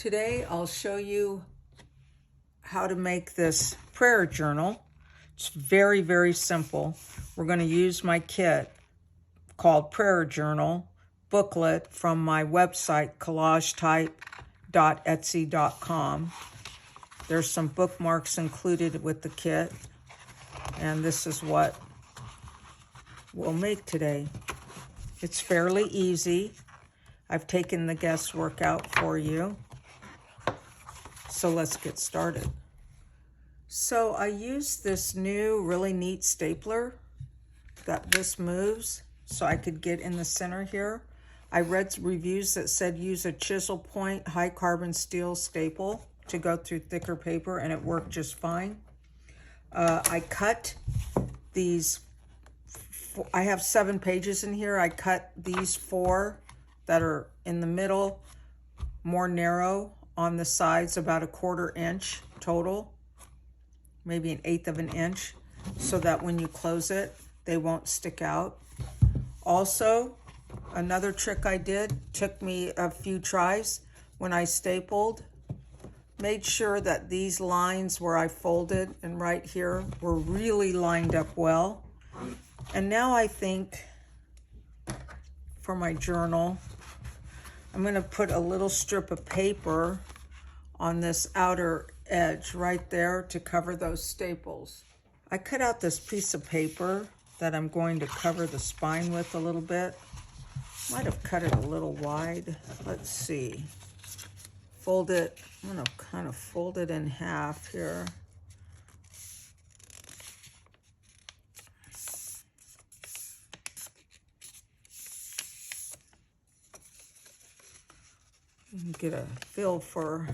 Today I'll show you how to make this prayer journal. It's very, very simple. We're going to use my kit called Prayer Journal Booklet from my website, collagetype.etsy.com. There's some bookmarks included with the kit, and this is what we'll make today. It's fairly easy. I've taken the guesswork out for you. So let's get started. So I used this new really neat stapler that this moves so I could get in the center here. I read reviews that said use a chisel point high carbon steel staple to go through thicker paper, and it worked just fine. I cut these, I have 7 pages in here. I cut these 4 that are in the middle, more narrow on the sides, about 1/4 inch total, maybe 1/8 of an inch, so that when you close it, they won't stick out. Also, another trick I did, took me a few tries when I stapled, made sure that these lines where I folded and right here were really lined up well. And now I think for my journal, I'm going to put a little strip of paper on this outer edge right there to cover those staples. I cut out this piece of paper that I'm going to cover the spine with a little bit. Might have cut it a little wide. Let's see. Fold it. I'm going to kind of fold it in half here. Get a feel for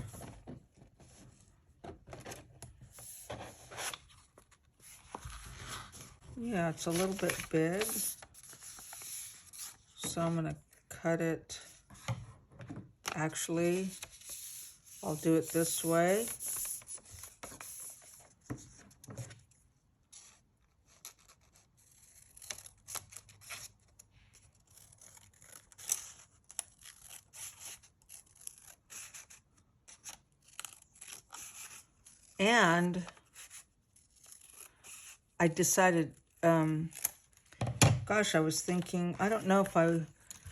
it's a little bit big, so I'm going to cut it. Actually, I'll do it this way. And I decided, gosh, I was thinking, I don't know if I,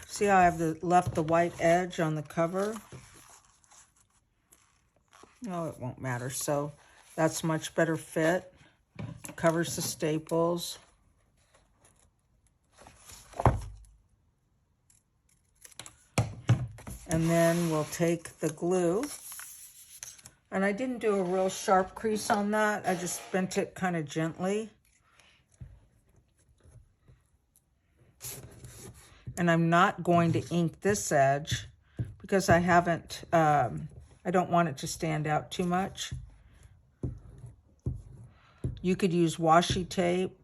see how I have left the white edge on the cover? No, it won't matter. So that's much better fit. Covers the staples. And then we'll take the glue. And I didn't do a real sharp crease on that. I just bent it kind of gently. And I'm not going to ink this edge because I haven't, I don't want it to stand out too much. You could use washi tape.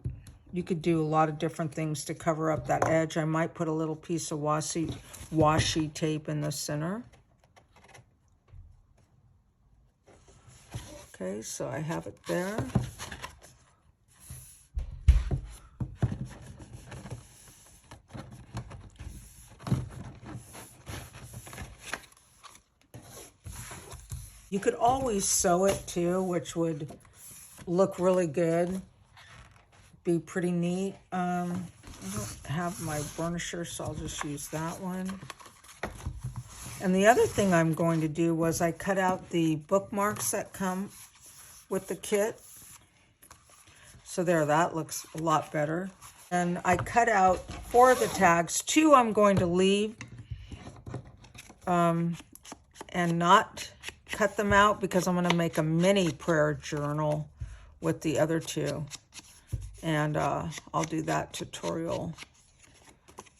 You could do a lot of different things to cover up that edge. I might put a little piece of washi tape in the center. Okay, so I have it there. You could always sew it too, which would look really good, be pretty neat. I don't have my burnisher, so I'll just use that one. And the other thing I'm going to do was I cut out the bookmarks that come with the kit. So there, that looks a lot better. And I cut out 4 of the tags. 2 I'm going to leave and not cut them out because I'm going to make a mini prayer journal with the other 2. And I'll do that tutorial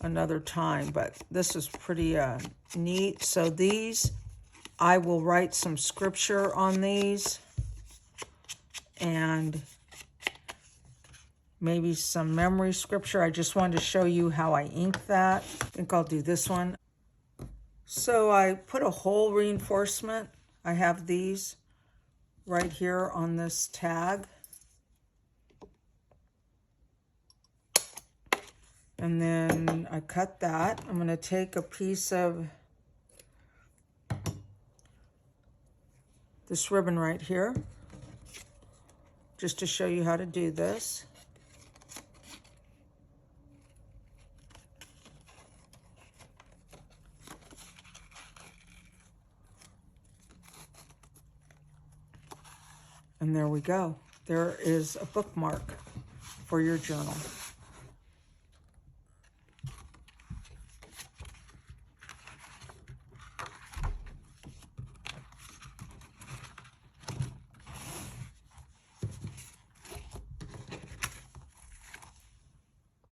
another time, but this is pretty neat. So these, I will write some scripture on these and maybe some memory scripture. I just wanted to show you how I ink that. I think I'll do this one. So I put a hole reinforcement. I have these right here on this tag. And then I cut that. I'm going to take a piece of this ribbon right here, just to show you how to do this. And there we go. There is a bookmark for your journal.